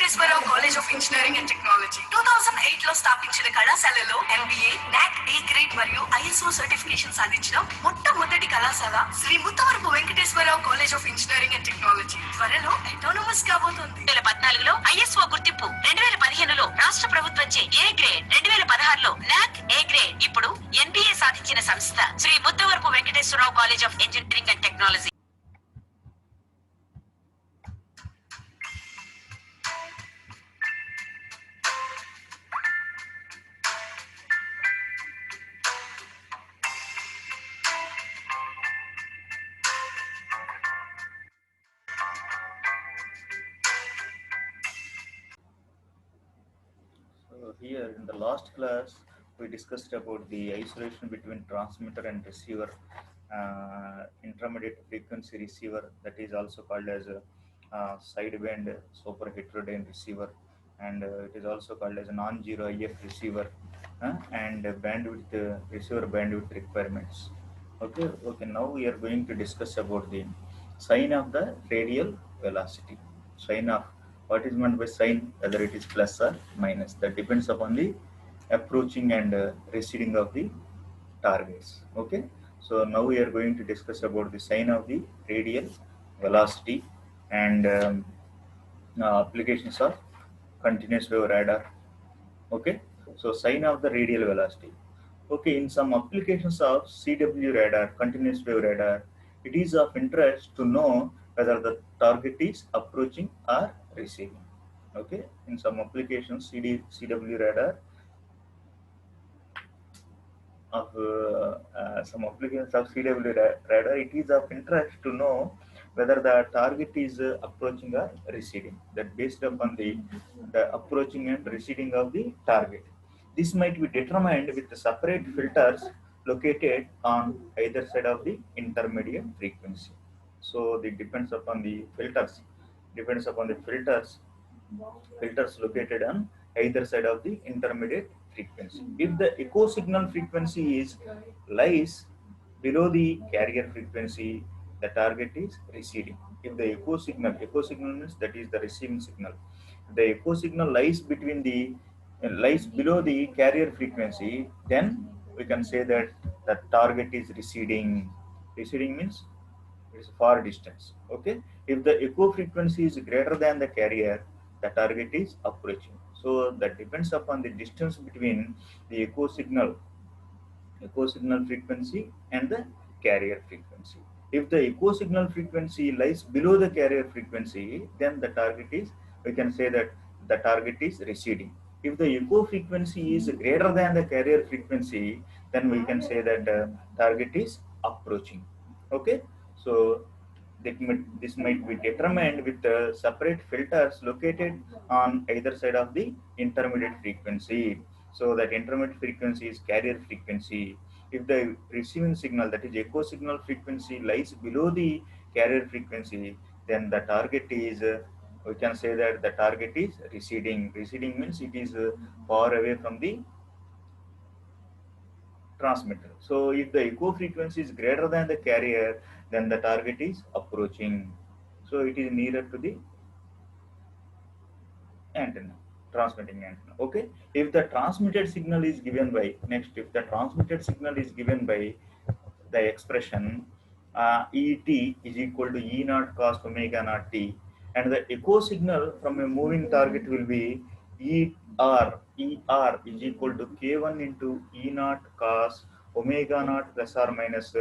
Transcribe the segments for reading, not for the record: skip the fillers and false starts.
Venkateswararao college of engineering and technology 2008 లో స్థాపించిన కళాశాలలో MBA, NAC A గ్రేడ్ మరియు ISO సర్టిఫికేషన్ సాధించిన మొట్టమొదటి కళాశాల Sri Muthavarapu Venkateswararao college of engineering and technology త్వరలో అటానమస్ కాబోతోంది. 2014లో ISO గుర్తింపు, 2015లో రాష్ట్ర ప్రభుత్వంచే A గ్రేడ్, 2016లో NAC A గ్రేడ్, ఇప్పుడు NBA సాధించిన సంస్థ Sri Muthavarapu Venkateswararao college of engineering and technology. Here in the last class we discussed about the isolation between transmitter and receiver, intermediate frequency receiver, that is also called as a sideband super heterodyne receiver, and it is also called as a non-zero IF receiver, and bandwidth receiver bandwidth requirements. Okay, now we are going to discuss about the sign of the radial velocity. Sign of what is meant by sign, whether it is plus or minus, that depends upon the approaching and receding of the targets. Okay, so now we are going to discuss about the sign of the radial velocity and applications of continuous wave radar. Okay, so sign of the radial velocity. Okay, in some applications of CW radar, continuous wave radar, it is of interest to know whether the target is approaching or receding. Okay, in some applications CW radar of some applications of CW radar, it is of interest to know whether the target is approaching or receding, that based upon the approaching and receding of the target. This might be determined with the separate filters located on either side of the intermediate frequency. So it depends upon the filters, filters located on either side of the intermediate frequency. If the echo signal frequency lies below the carrier frequency, the target is receding. If the echo signal means that is the receiving signal. If the echo signal lies below the carrier frequency, then we can say that the target is receding. Receding means it is far distance. Okay, if the echo frequency is greater than the carrier, the target is approaching. So that depends upon the distance between the echo signal frequency and the carrier frequency. If the echo signal frequency lies below the carrier frequency, then the target is, we can say that the target is receding. If the echo frequency is greater than the carrier frequency, then we can say that the target is approaching. Okay, so this might be determined with separate filters located on either side of the intermediate frequency. So that intermediate frequency is carrier frequency. If the receiving signal, that is echo signal frequency, lies below the carrier frequency, then the target is, we can say that the target is receding. Receding means it is far away from the transmitter. So if the echo frequency is greater than the carrier, then the target is approaching. So it is nearer to the antenna, transmitting antenna. Okay, if the transmitted signal is given by, next, if the transmitted signal is given by the expression ET is equal to E naught cos omega naught t, and the echo signal from a moving target will be ER is equal to K1 into E naught cos omega naught plus or minus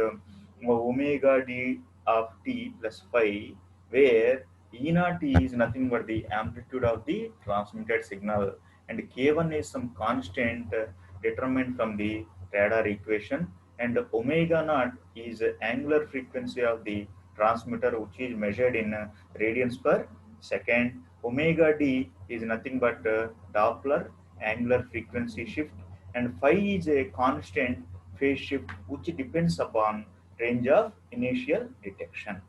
omega d of t plus phi, where E naught is nothing but the amplitude of the transmitted signal, and K1 is some constant determined from the radar equation, and omega naught is angular frequency of the transmitter, which is measured in radians per second. Omega d is nothing but Doppler angular frequency shift, and phi is a constant phase shift which depends upon range of initial detection.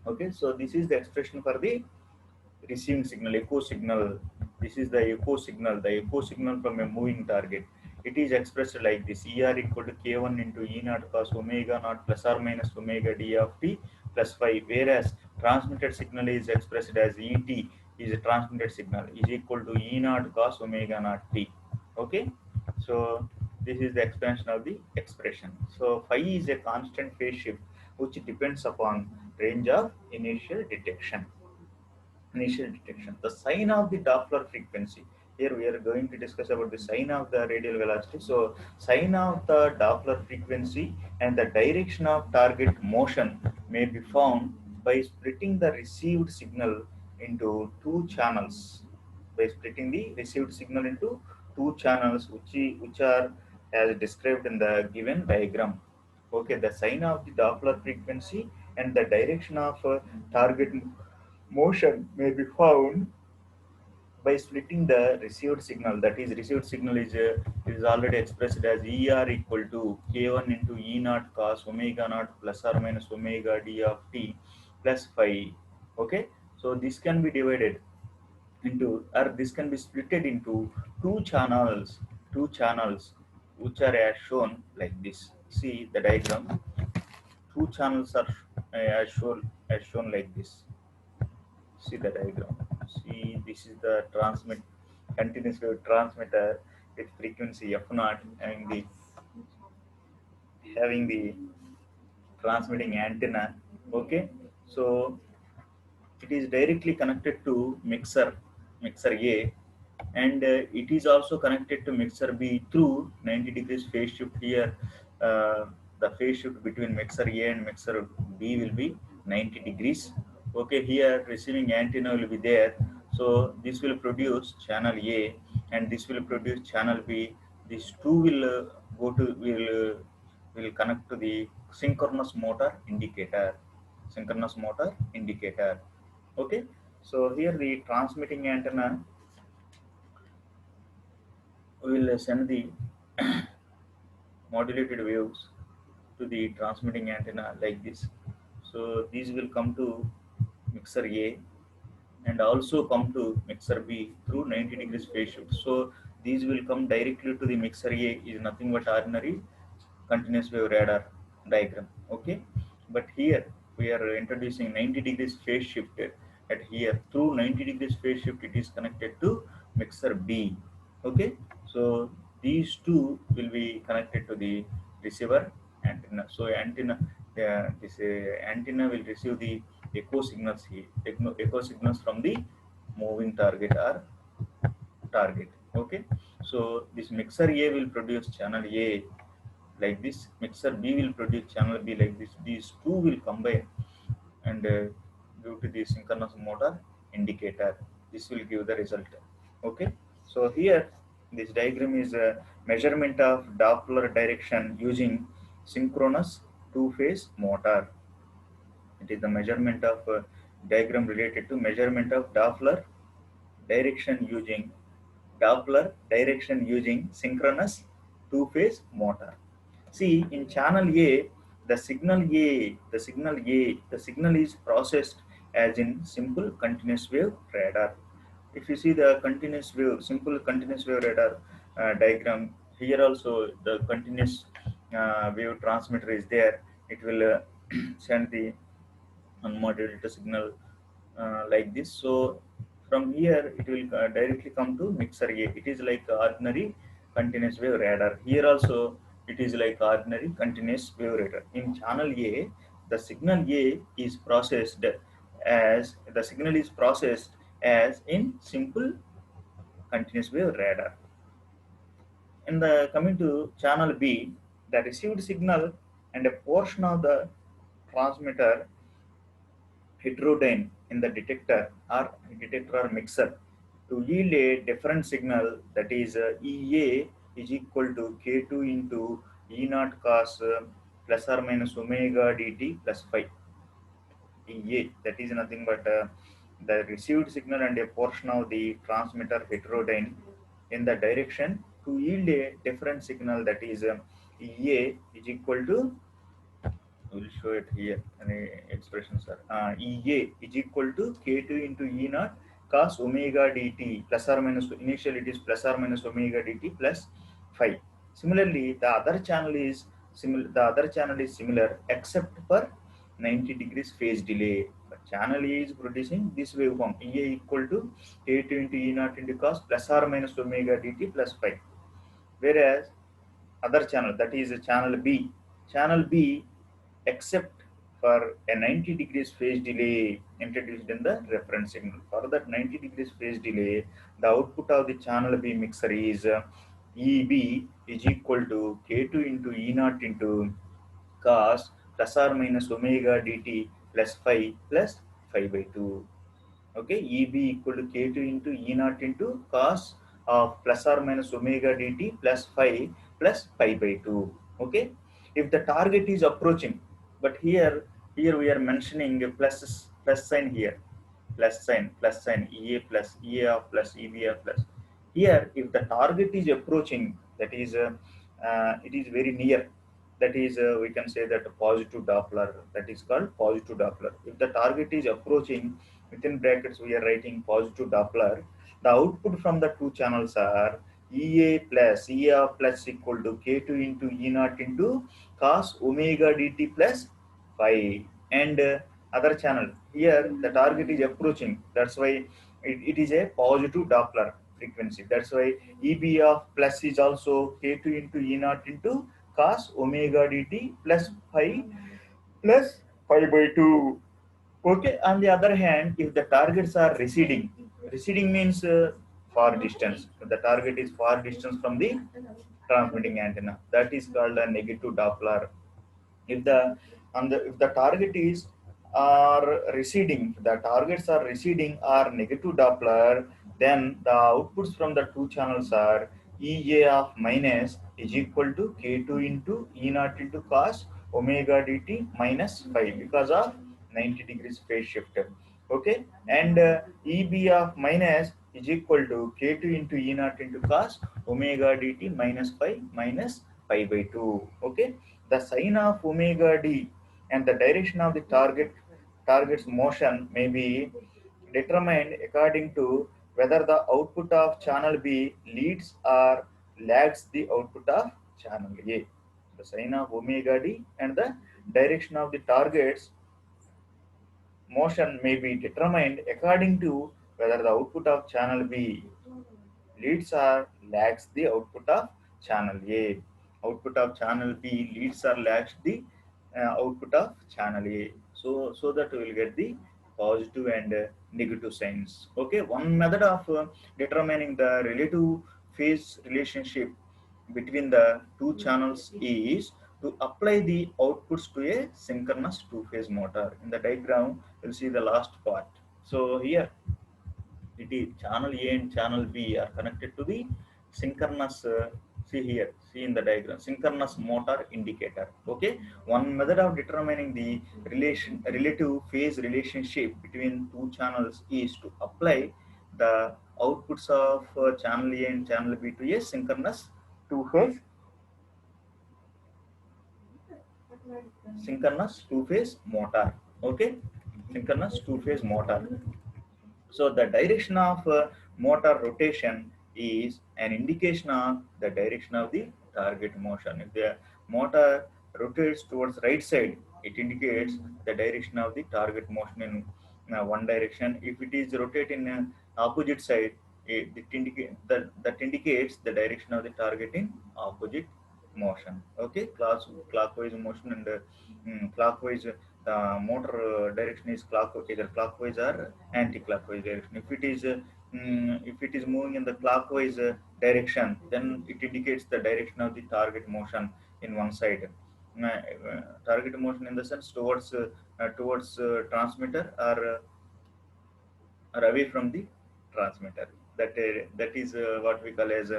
Okay, so this is the expression for the receiving signal, echo signal. This is the echo signal from a moving target. It is expressed like this: ER equal to K1 into E naught cos omega naught plus or minus omega d of t plus phi, whereas transmitted signal is expressed as ET is a transmitted signal is equal to E naught cos omega naught t. Okay, so this is the expansion of the expression. So phi is a constant phase shift which depends upon range of initial detection. The sign of the Doppler frequency. Here we are going to discuss about the sign of the radial velocity. So sign of the Doppler frequency and the direction of target motion may be found by splitting the received signal into two channels. By splitting the received signal into two channels, which are as described in the given diagram. Okay, the sign of the Doppler frequency and the direction of target motion may be found by splitting the received signal. That is, received signal is already expressed as ER equal to K1 into E naught cos omega naught plus or minus omega d of t plus phi. Okay, so this can be divided into, or this can be splitted into two channels which are as shown like this. See the diagram. Two channels are as shown like this. See the diagram. See, this is the continuous wave transmitter with frequency f naught, having the transmitting antenna. Okay, so it is directly connected to mixer A, and it is also connected to mixer B through 90 degrees phase shift. Here the phase shift between mixer A and mixer B will be 90 degrees. Okay, here receiving antenna will be there, so this will produce channel A and this will produce channel B. These two will go to will connect to the synchronous motor indicator. Okay, so here the transmitting antenna will send the modulated waves to the transmitting antenna like this. So these will come to mixer A and also come to mixer B through 90 degrees phase shift. So these will come directly to the mixer A is nothing but ordinary continuous wave radar diagram. Okay, but here we are introducing 90 degrees phase shift at here. Through 90 degrees phase shift it is connected to mixer B. Okay, so these two will be connected to the receiver antenna. So this antenna will receive the echo signals from the moving target. Okay, so this mixer A will produce channel A like this, mixer B will produce channel B like this. These two will combine and due to the synchronous motor indicator, this will give the result. Okay, so here this diagram is a measurement of Doppler direction using synchronous two-phase motor. It is the measurement of diagram related to measurement of direction using Doppler direction using synchronous two-phase motor. See, in channel A, the signal is processed as in simple continuous wave radar. If you see the simple continuous wave radar diagram, here also the continuous wave transmitter is there. It will send the unmodulated signal like this. So from here it will directly come to mixer A. It is like ordinary continuous wave radar. Here also it is like ordinary continuous wave radar. In channel A, the signal A is processed as in simple continuous wave radar. In the coming to channel B, the received signal and a portion of the transmitter heterodyne in the detector or mixer to yield a different signal, that is EA is equal to K2 into E naught cos plus or minus omega dt plus phi. EA, that is nothing but the received signal and a portion of the transmitter heterodyne in the direction to yield a different signal, that is EA is equal to, we will show it here any expressions are EA is equal to K2 into E naught cos omega dt plus or minus, initially it is plus or minus omega dt plus phi. Similarly, the other channel is similar except for 90 degrees phase delay. But channel A is producing this waveform EA equal to K2 into E naught into cos plus or minus omega dt plus phi. Whereas other channel, that is channel B except for a 90 degrees phase delay introduced in the reference signal. For that 90 degrees phase delay, the output of the channel B mixer is EB is equal to K2 into E naught into cos plus or minus omega dt plus phi by 2. Okay, EB equal to K2 into E naught into cos of plus or minus omega dt plus pi by 2. Okay, if the target is approaching, but here we are mentioning a plus sign here, plus sign EA plus EA of plus EB of plus. Here, if the target is approaching, that is it is very near, that is we can say that positive Doppler, that is called positive Doppler. If the target is approaching, within brackets we are writing positive Doppler, the output from the two channels are EA plus EA of plus equal to K2 into E naught into cos omega dt plus phi. And other channel, here the target is approaching, that's why it is a positive Doppler frequency. That's why EB of plus is also K2 into E naught into cos omega dt plus pi by 2. Okay, on the other hand, if the targets are receding means far distance. The target is far distance from the transmitting antenna. That is called a negative Doppler. If the target is are receding, the targets are receding or negative Doppler, then the outputs from the two channels are EA of minus is equal to K2 into E naught into cos omega dt minus phi because of 90 degrees phase shift. Okay, and EB of minus is equal to K2 into E naught into cos omega dt minus pi by 2. Okay, the sign of omega d and the direction of the target's motion may be determined according to whether the output of channel B leads or lags the output of channel A. The sign of omega d and the direction of the target's motion may be determined according to whether the output of channel B leads or lags the output of channel A. Output of channel B leads or lags the output of channel A. So that we will get the positive and negative signs. Okay, one method of determining the relative phase relationship between the two channels is to apply the outputs to a synchronous two-phase motor. In the diagram, you'll see the last part. So here it is channel A and channel B are connected to the synchronous see here, see in the diagram, synchronous motor indicator. Okay, one method of determining the relative phase relationship between two channels is to apply the outputs of channel A and channel B to a synchronous two-phase motor. Okay, synchronous two-phase motor. So the direction of motor rotation is an indication of the direction of the target motion. If the motor rotates towards right side, it indicates the direction of the target motion in one direction. If it is rotating in opposite side, that indicates the direction of the target in opposite motion. Okay, clockwise motion and clockwise the motor direction is either clockwise or anti-clockwise direction. If it is moving in the clockwise direction, then it indicates the direction of the target motion in one side. Target motion in the sense towards transmitter or away from the transmitter. That is what we call as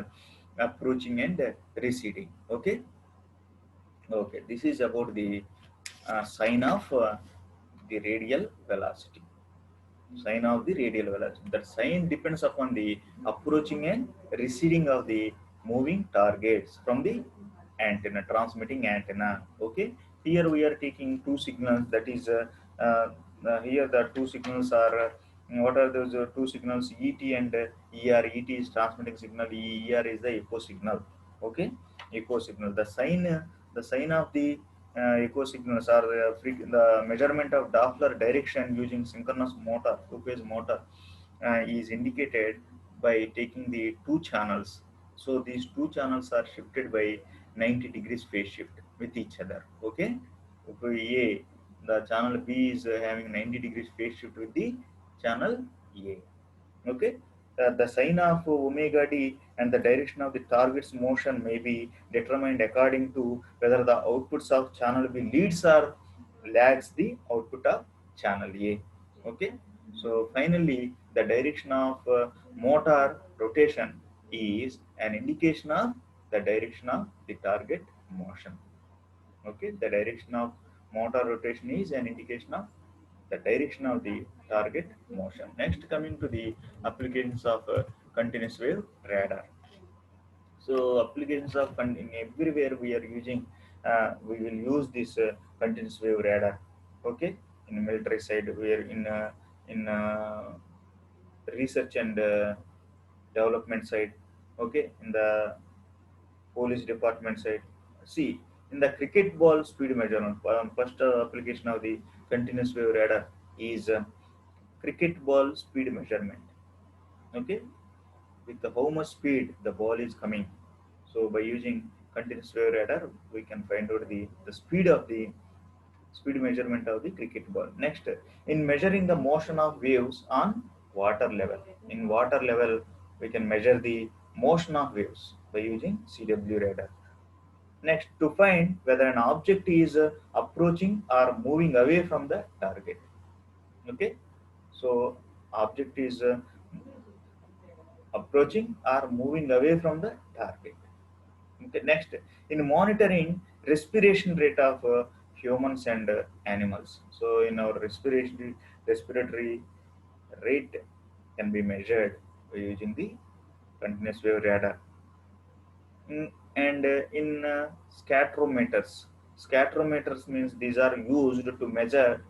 approaching and receding. Okay. Okay. This is about the sign of the radial velocity. Sign of the radial velocity. That sign depends upon the approaching and receding of the moving targets from the antenna, transmitting antenna. Okay. Here we are taking two signals. That is, here the two signals are. What are those two signals? ET and ER. ET is transmitting signal. ER is the echo signal. Okay, echo signal. The sign of the echo signals are the measurement of Doppler direction using synchronous motor, two-phase motor, is indicated by taking the two channels. So these two channels are shifted by 90 degrees phase shift with each other. Okay, A, the channel B is having 90 degrees phase shift with the channel A. Okay, the sign of omega d and the direction of the target's motion may be determined according to whether the outputs of channel B leads or lags the output of channel A. Okay, so finally the direction of motor rotation is an indication of the direction of the target motion. Okay, the direction of motor rotation is an indication of the direction of the target motion. Next, coming to the applications of continuous wave radar. So applications of in everywhere we are using, we will use this continuous wave radar. Okay, in military side, we are in research and development side. Okay, in the police department side. See, in the cricket ball speed measurement, first application of the continuous wave radar is cricket ball speed measurement. Okay, with the how much speed the ball is coming. So by using continuous wave radar, we can find out the speed of the speed measurement of the cricket ball. Next, in measuring the motion of waves on water level. In water level, we can measure the motion of waves by using CW radar. Next, to find whether an object is approaching or moving away from the target. Okay, so object is approaching or moving away from the target. Okay, next, in monitoring respiration rate of humans and animals. So in our respiratory rate can be measured by using the continuous wave radar. And in scatterometers. Scatterometers means these are used to measure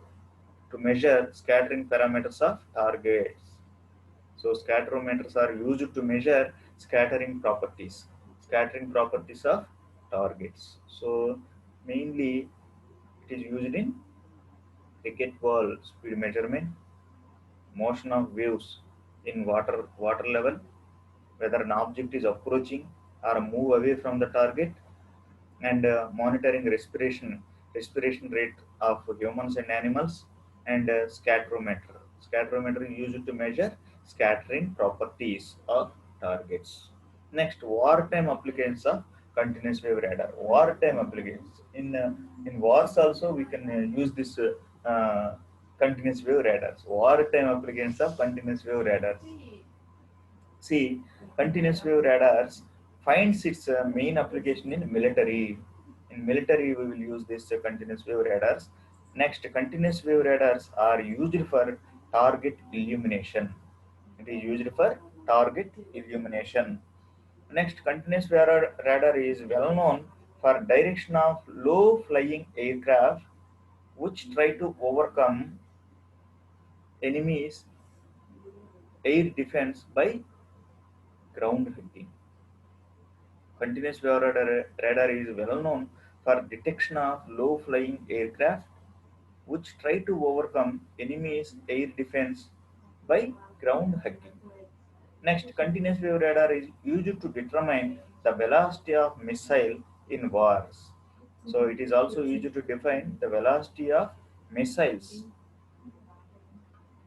scattering parameters of targets. So scatterometers are used to measure scattering properties of targets. So mainly it is used in cricket ball speed measurement, motion of waves in water level, whether an object is approaching or move away from the target, and monitoring respiration rate of humans and animals, and scatterometer. Scatterometer is used to measure scattering properties of targets. Next, wartime applications of continuous wave radar. Wartime applications in wars also we can use this continuous wave radars. Wartime applications of continuous wave radars. See, continuous wave radars finds its main application in military. In military, we will use this continuous wave radars. Next, continuous wave radars are used for target illumination. It is used for target illumination. Next, continuous radar is well known for direction of low flying aircraft which try to overcome enemies air defense by ground hitting. Continuous wave radar is well known for detection of low-flying aircraft which try to overcome enemy's air defense by ground hugging. Next, continuous wave radar is used to determine the velocity of missile in wars. So it is also used to define the velocity of missiles,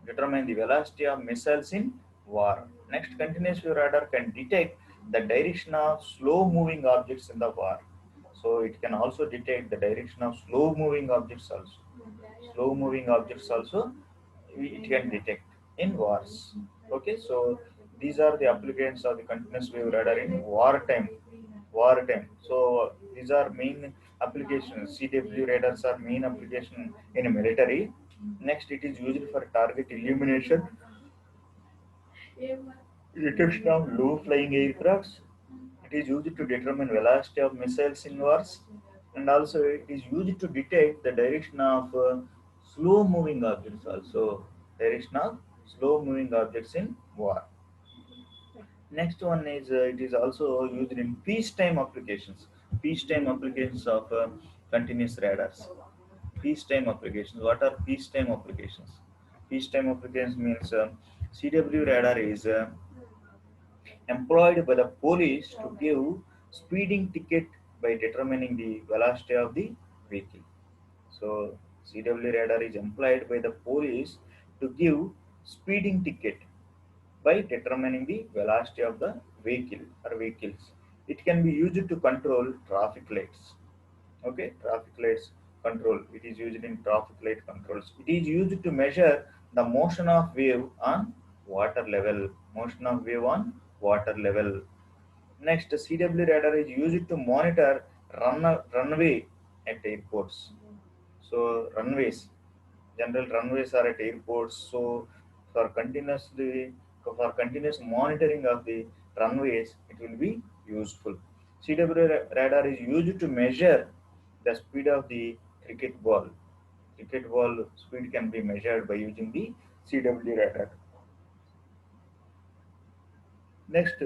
determine the velocity of missiles in war. Next, continuous wave radar can detect the direction of slow moving objects in the war. So it can also detect the direction of slow moving objects also. Slow moving objects also it can detect in wars. Okay, so these are the applications of the continuous wave radar in wartime. Wartime. So these are main applications. CW radars are main application in military. Next, it is used for target illumination, detection of low-flying aircrafts. It is used to determine velocity of missiles in wars, and also it is used to detect the direction of slow-moving objects. Also, direction of slow-moving objects in war. Next one is it is also used in peacetime applications. Peacetime applications of continuous radars. Peacetime applications. What are peacetime applications? Peacetime applications means CW radar is employed by the police to give speeding ticket by determining the velocity of the vehicle. So CW radar is employed by the police to give speeding ticket by determining the velocity of the vehicle or vehicles. It can be used to control traffic lights. Okay, traffic lights control. It is used in traffic light controls. It is used to measure the motion of wave on water level. Motion of wave on water level. Next, CW radar is used to monitor runway at airports. So runways, general runways are at airports. So for continuously for continuous monitoring of the runways, it will be useful. CW radar is used to measure the speed of the cricket ball. Cricket ball speed can be measured by using the CW radar. Next,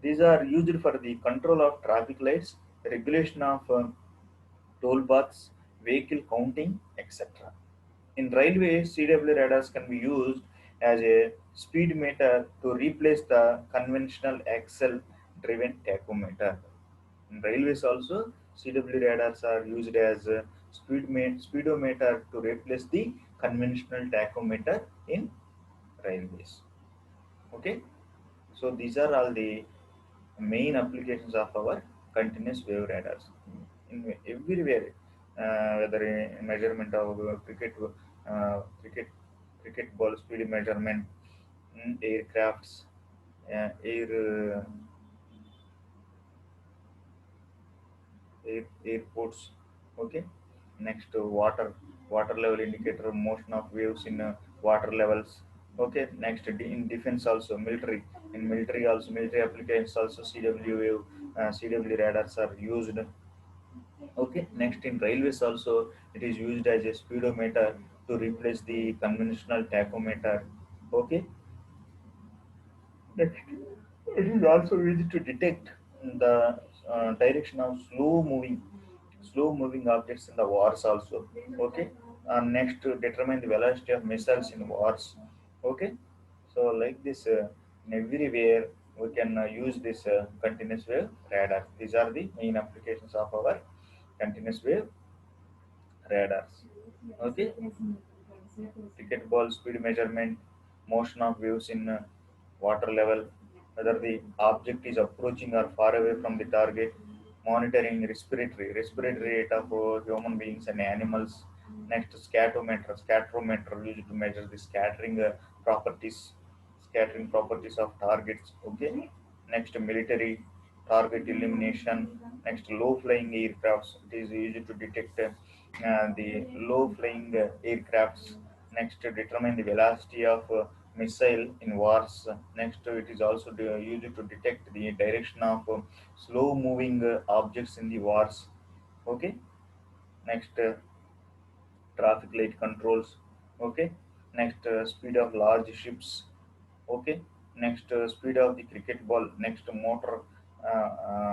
these are used for the control of traffic lights, regulation of toll booths, vehicle counting, etc. In railways, CW radars can be used as a speed meter to replace the conventional axle driven tachometer. In railways also, CW radars are used as a speedometer to replace the conventional tachometer in railways. Okay, so these are all the main applications of our continuous wave radars in everywhere, whether in measurement of cricket ball speed measurement, aircrafts, airports. Okay, next, water level indicator, motion of waves in water levels. Okay, next, in defense also, military, in military also, military applications also, CW wave, CW radars are used. Okay, next, in railways also, it is used as a speedometer to replace the conventional tachometer. Okay, next, it is also used to detect the direction of slow moving objects in the wars also. Okay, next, to determine the velocity of missiles in wars. Okay, so like this, in everywhere we can use this continuous wave radar. These are the main applications of our continuous wave radars. Okay, cricket ball speed measurement, motion of waves in water level, whether the object is approaching or far away from the target, monitoring respiratory rate of human beings and animals. Next, scatterometer used to measure the properties, scattering properties of targets. Okay. Next, military target elimination. Next, low flying aircrafts. It is used to detect the low flying aircrafts. Next, to determine the velocity of missile in wars. Next, it is also used to detect the direction of slow moving objects in the wars. Okay. Next, traffic light controls. Okay. Next, speed of large ships. Okay. Next, speed of the cricket ball. Next, motor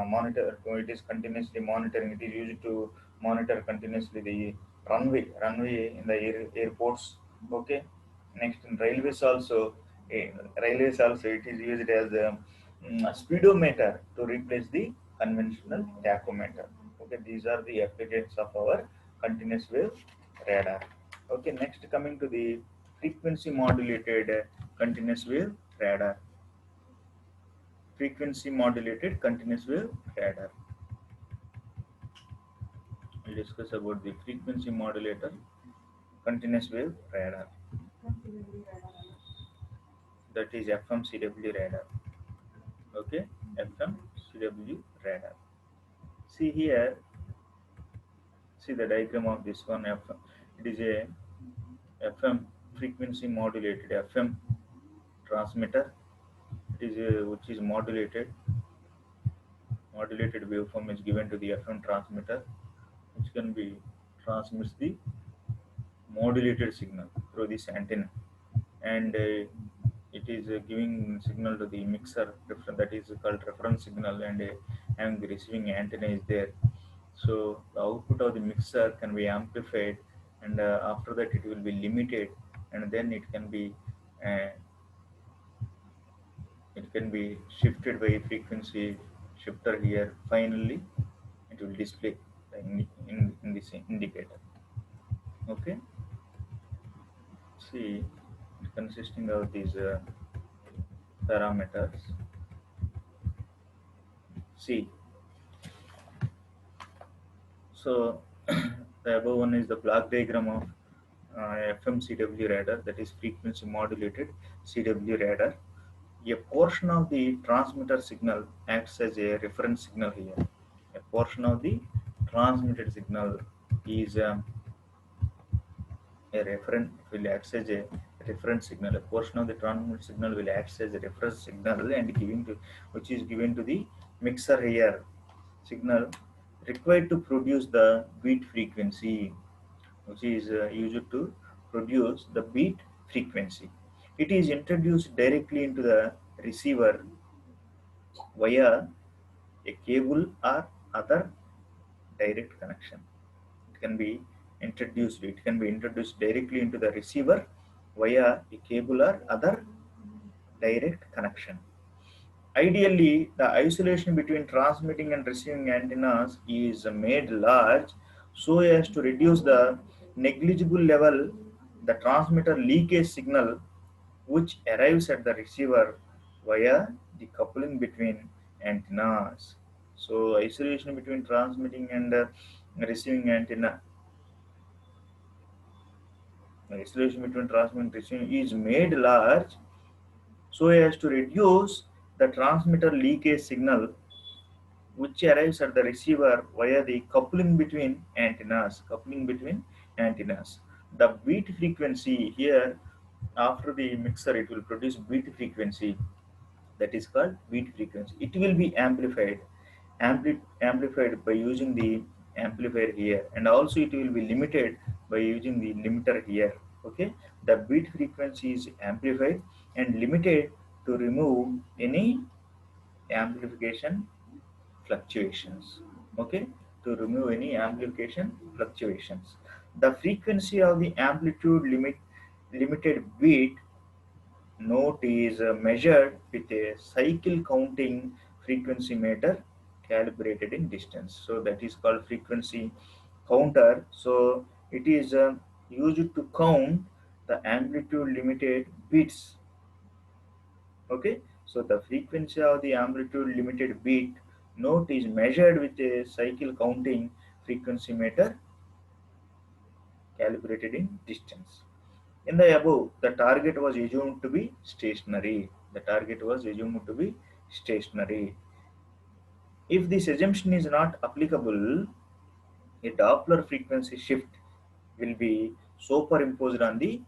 monitor. It is continuously monitoring. It is used to monitor continuously the runway in the airports. Okay. Next, in railways also, it is used as a speedometer to replace the conventional tachometer. Okay, these are the applications of our continuous wave radar. Okay, next, coming to the frequency modulated continuous wave radar. Frequency modulated continuous wave radar. We'll discuss about the frequency modulator continuous wave radar. That is FMCW radar. Okay, FMCW radar. See here, see the diagram of this one. It is a FM frequency modulated FM transmitter. It is which is modulated waveform is given to the FM transmitter, which can be transmits the modulated signal through this antenna, and it is giving signal to the mixer, that is called reference signal, and having the receiving antenna is there. So the output of the mixer can be amplified, and after that it will be limited, and then uh, it can be shifted by frequency shifter here. Finally, it will display in this indicator. Okay. See, consisting of these parameters. See, so the above one is the block diagram of FMCW radar, that is frequency modulated CW radar. A portion of the transmitter signal acts as a reference signal here. A portion of the transmitted signal is a reference will act as a reference signal. A portion of the transmitted signal will act as a reference signal and giving to which is given to the mixer here. Signal required to produce the beat frequency, which is used to produce the beat frequency. It is introduced directly into the receiver via a cable or other direct connection. It can be introduced directly into the receiver via a cable or other direct connection. Ideally, the isolation between transmitting and receiving antennas is made large so as to reduce the negligible level the transmitter leakage signal which arrives at the receiver via the coupling between antennas. So, isolation between transmitting and receiving antenna, isolation between transmitting and receiving is made large so as to reduce the transmitter leakage signal which arrives at the receiver via the coupling between antennas. The beat frequency here, after the mixer, it will produce beat frequency, that is called beat frequency. It will be amplified by using the amplifier here, and also it will be limited by using the limiter here. Okay, the beat frequency is amplified and limited to remove any amplification fluctuations. Okay, to remove any amplification fluctuations. The frequency of the amplitude limited beat note is measured with a cycle counting frequency meter calibrated in distance. So that is called frequency counter. So it is used to count the amplitude limited beats. Okay, so the frequency of the amplitude limited beat note is measured with a cycle counting frequency meter calibrated in distance. In the above, the target was assumed to be stationary. The target was assumed to be stationary. If this assumption is not applicable, a Doppler frequency shift will be superimposed on the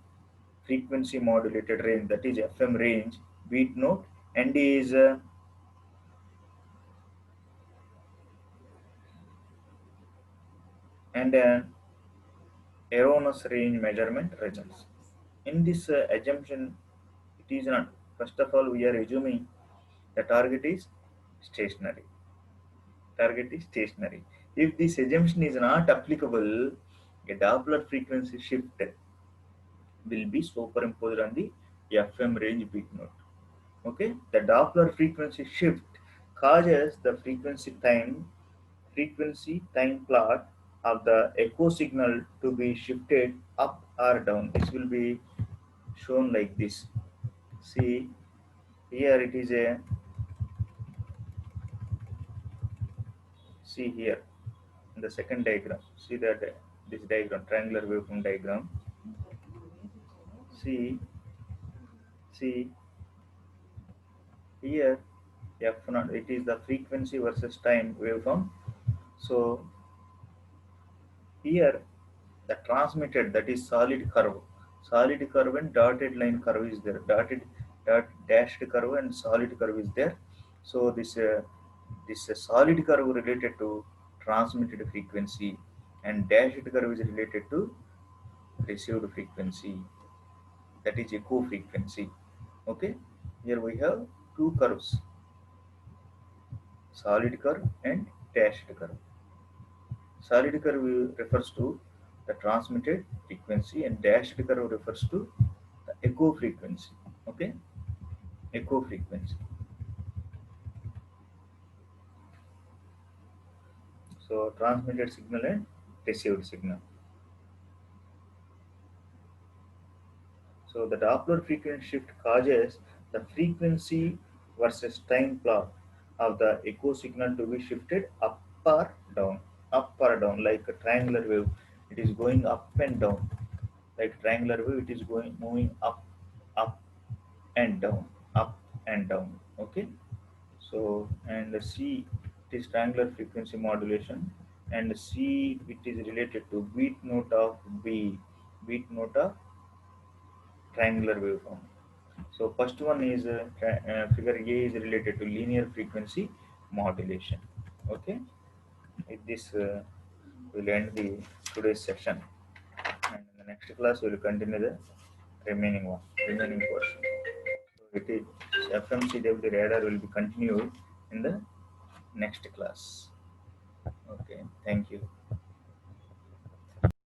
frequency modulated range, that is FM range, beat note, and is and an erroneous range measurement results. In this assumption, it is not. First of all, we are assuming the target is stationary. Target is stationary. If this assumption is not applicable, a Doppler frequency shift will be superimposed on the FM range beat note. Okay, the Doppler frequency shift causes the frequency time plot of the echo signal to be shifted up or down. This will be shown like this. See, here it is a, see here in the second diagram. See that this diagram, triangular waveform diagram. See, see here F0, it is the frequency versus time waveform. So here the transmitted, that is solid curve and dotted line curve is there, dot dashed curve and solid curve is there. So this solid curve related to transmitted frequency and dashed curve is related to received frequency, that is echo frequency. Okay, here we have two curves, solid curve and dashed curve. Solid curve refers to the transmitted frequency, and dashed curve refers to the echo frequency. Okay, echo frequency. So transmitted signal and received signal. So the Doppler frequency shift causes the frequency versus time plot of the echo signal to be shifted up or down, like a triangular wave. It is going up and down. Like triangular wave, it is going moving up and down, up and down. Okay. So and C, it is triangular frequency modulation, and C, it is related to beat note of B, beat note of triangular waveform. So first one is figure A is related to linear frequency modulation. Okay, with this we'll end the today's session, and in the next class we will continue the remaining portion. So it is FMCW radar will be continued in the next class. Okay, thank you.